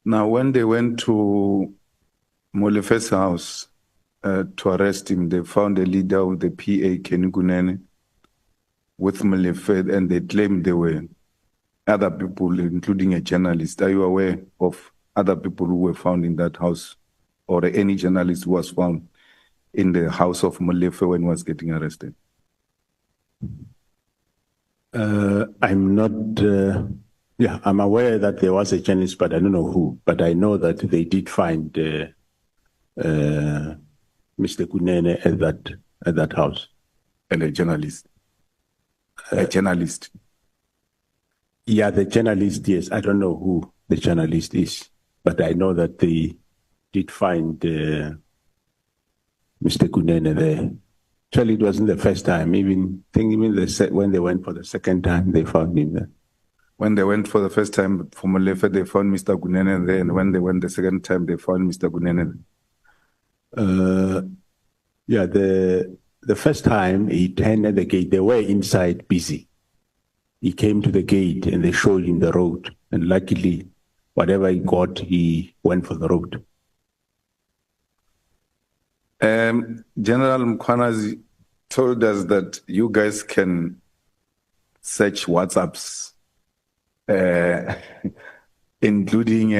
Now, when they went to Molefe's house to arrest him, they found a leader of the PA, Kenny Kunene, with Molefe, and they claimed there were other people, including a journalist. Are you aware of other people who were found in that house, or any journalist who was found in the house of Molefe when he was getting arrested? I'm not, I'm aware that there was a journalist, but I don't know who. But I know that they did find Mr. Kunene at that house. And a journalist? A journalist? Yeah, the journalist, yes. I don't know who the journalist is, but I know that they did find Mr. Kunene there. Actually, it wasn't the first time. When they went for the second time, they found him there. When they went for the first time for Molefe, they found Mr. Kunene there, and when they went the second time, they found Mr. Kunene there. Yeah, the first time he turned at the gate, they were inside busy. He came to the gate and they showed him the road, and luckily, whatever he got, he went for the road. General Mkhwanazi told us that you guys can search WhatsApps, including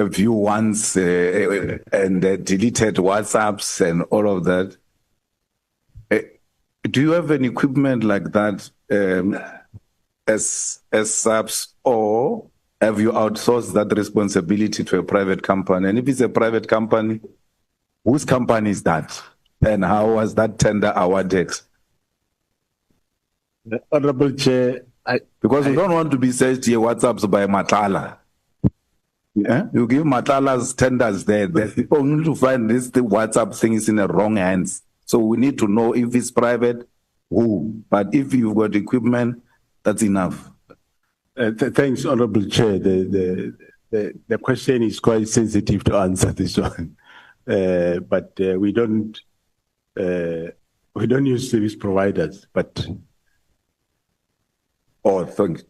view once and deleted WhatsApps and all of that. Do you have an equipment like that as subs, or have you outsourced that responsibility to a private company? And if it's a private company, whose company is that? And how was that tender awarded? Honorable Chair, because we don't want to be searched here WhatsApps by Matala. Yeah? You give Matala's tenders there, only to find the WhatsApp thing is in the wrong hands. So we need to know if it's private, who. But if you've got equipment, that's enough. Thanks, Honorable Chair. The question is quite sensitive to answer this one. But we don't use service providers, but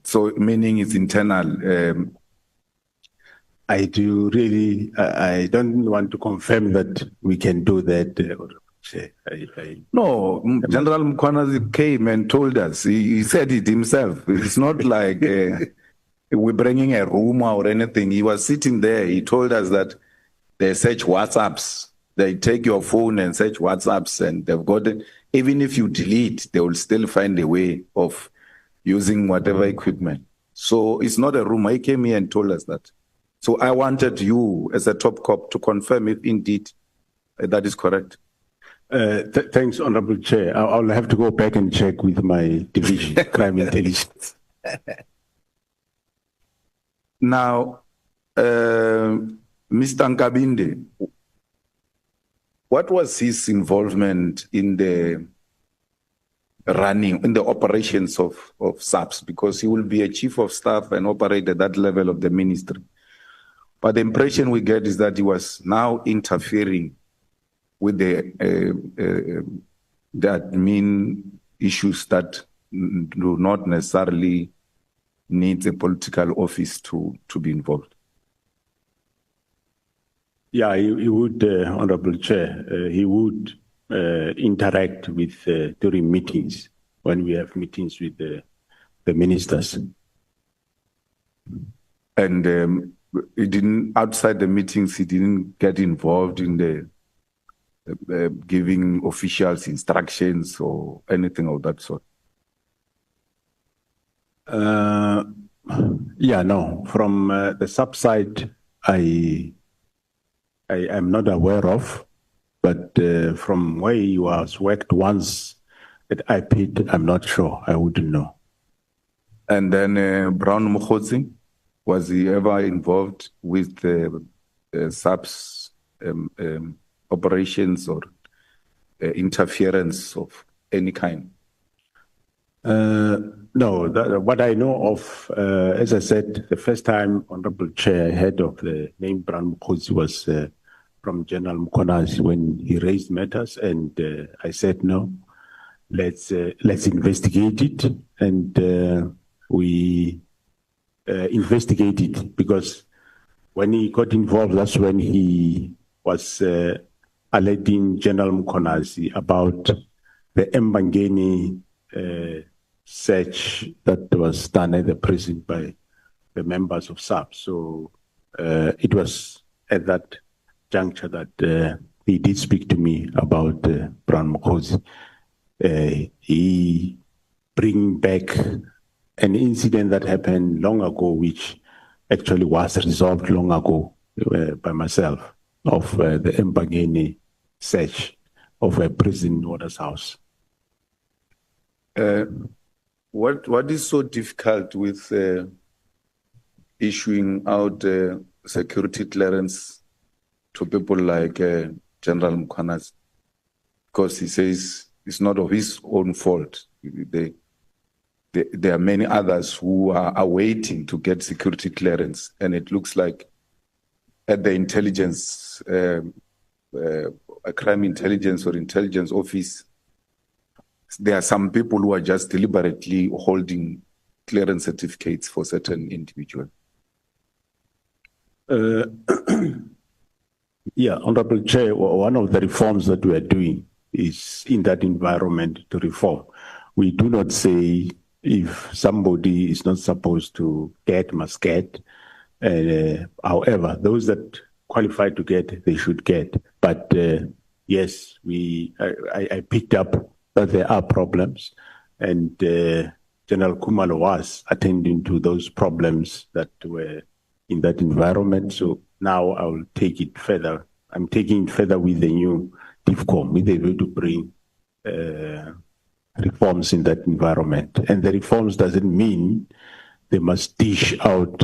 so meaning it's internal. I don't want to confirm that we can do that. No, General Mkhwanazi came and told us. He said it himself. It's not like we're bringing a rumor or anything. He was sitting there. He told us that they search WhatsApps. They take your phone and search WhatsApps, and they've got it. Even if you delete, they will still find a way of using whatever equipment. So it's not a rumor. He came here and told us that. So I wanted you, as a top cop, to confirm if indeed that is correct. Thanks, Honorable Chair. I'll have to go back and check with my division, crime intelligence. Now, Mr. Nkabinde, what was his involvement in the operations of SAPS? Because he will be a chief of staff and operate at that level of the ministry. But the impression we get is that he was now interfering with the admin issues that do not necessarily need a political office to be involved. Yeah, he would, Honorable Chair, he would interact with during meetings, when we have meetings with the ministers. And he didn't, outside the meetings, he didn't get involved in the giving officials instructions or anything of that sort? Yeah, no. From the sub side, I am not aware of, but from where he was worked once at IPID, I'm not sure. I wouldn't know. And then Brown Mkhwanazi, was he ever involved with the subs operations or interference of any kind? No, what I know of, as I said, the first time Honorable Chair heard of the name Brown Mkhwanazi was from General Mkhwanazi when he raised matters, and I said no, let's investigate it, and we investigated, because when he got involved, that's when he was alerting General Mkhwanazi about the Mbangeni search that was done at the prison by the members of SAP. So it was at that juncture that he did speak to me about Brown Mkhozi. He bring back an incident that happened long ago, which actually was resolved long ago by myself, of the Mbangeni search of a prison warder's house. What is so difficult with issuing out security clearance to people like General Mkhwanazi? Because he says it's not of his own fault. There are many others who are awaiting to get security clearance, and it looks like at the intelligence, a crime intelligence or intelligence office, there are some people who are just deliberately holding clearance certificates for certain individuals. Yeah, Honorable Chair, one of the reforms that we are doing is in that environment to reform. We do not say if somebody is not supposed to get, must get. However, those that qualify to get, they should get. But yes, I picked up that there are problems, and General Khumalo was attending to those problems that were in that environment. So now I will take it further. I'm taking it further with the new DIFCOM, with the way to bring reforms in that environment. And the reforms doesn't mean they must dish out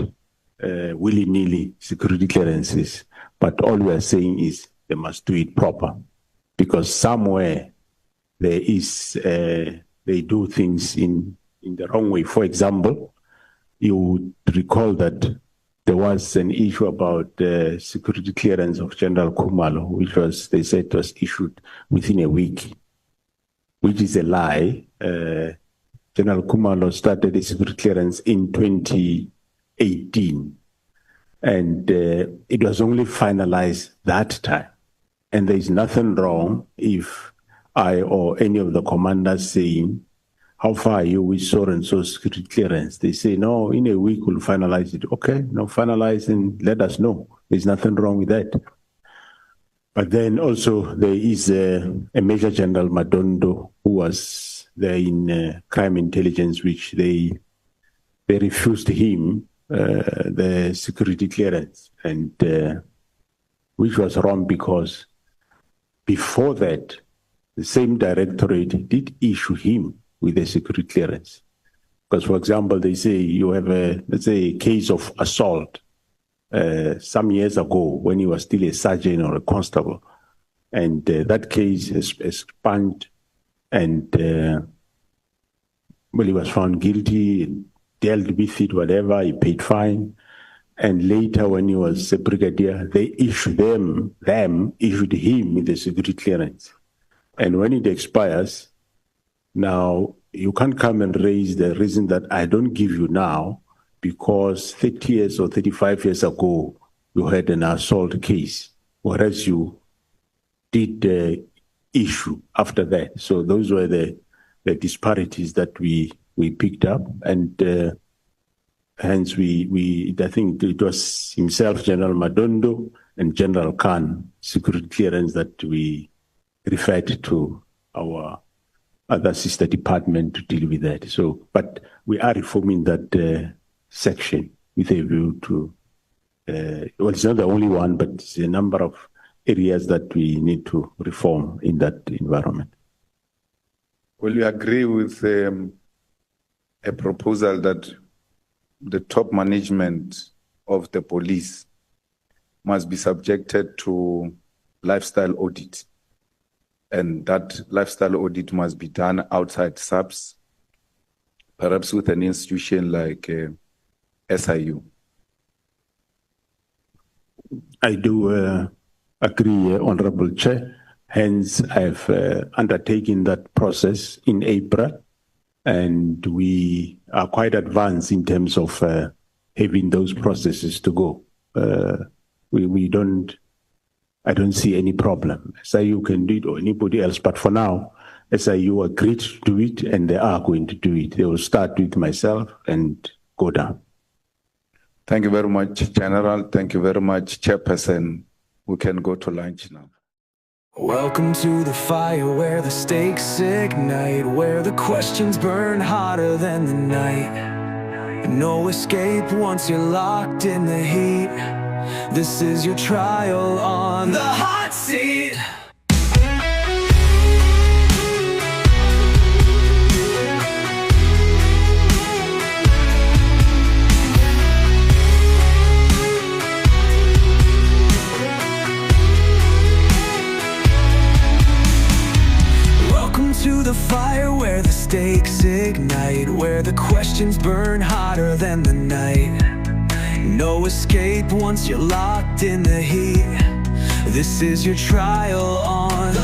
willy-nilly security clearances, but all we are saying is they must do it proper, because somewhere there is, they do things in the wrong way. For example, you would recall that there was an issue about the security clearance of General Khumalo, which was, they said, was issued within a week, which is a lie. General Khumalo started the security clearance in 2018, and it was only finalized that time. And there is nothing wrong if I or any of the commanders saying, how far are you with so and so security clearance? They say, no, in a week we'll finalize it. Okay, no, finalize and let us know. There's nothing wrong with that. But then also there is a Major General Madondo who was there in crime intelligence, which they refused him the security clearance, and which was wrong, because before that, the same directorate did issue him with a security clearance. Because, for example, they say you have let's say, a case of assault some years ago when he was still a sergeant or a constable, and that case is expunged, and well, he was found guilty and dealt with it, whatever, he paid fine. And later, when he was a brigadier, they issued issued him with a security clearance. And when it expires, now you can't come and raise the reason that I don't give you now because 30 years or 35 years ago, you had an assault case, whereas you did issue after that. So those were the disparities that we picked up, and hence I think it was himself, General Madondo, and General Khan, security clearance, that we referred to our other sister department to deal with that. So, but we are reforming that section with a view to, well, it's not the only one, but it's a number of areas that we need to reform in that environment. Will you agree with a proposal that the top management of the police must be subjected to lifestyle audit, and that lifestyle audit must be done outside SAPS, perhaps with an institution like SIU? I do agree, Honorable Chair. Hence, I've undertaken that process in April, and we are quite advanced in terms of having those processes to go. I don't see any problem. SIU can do it or anybody else, but for now, SIU agreed to do it and they are going to do it. They will start with myself and go down. Thank you very much, General. Thank you very much, Chairperson. We can go to lunch now. Welcome to the fire where the stakes ignite, where the questions burn hotter than the night. No escape once you're locked in the heat. This is your trial on the hot seat. Welcome to the fire where the stakes ignite, where the questions burn hotter than the night. No escape once you're locked in the heat. This is your trial on the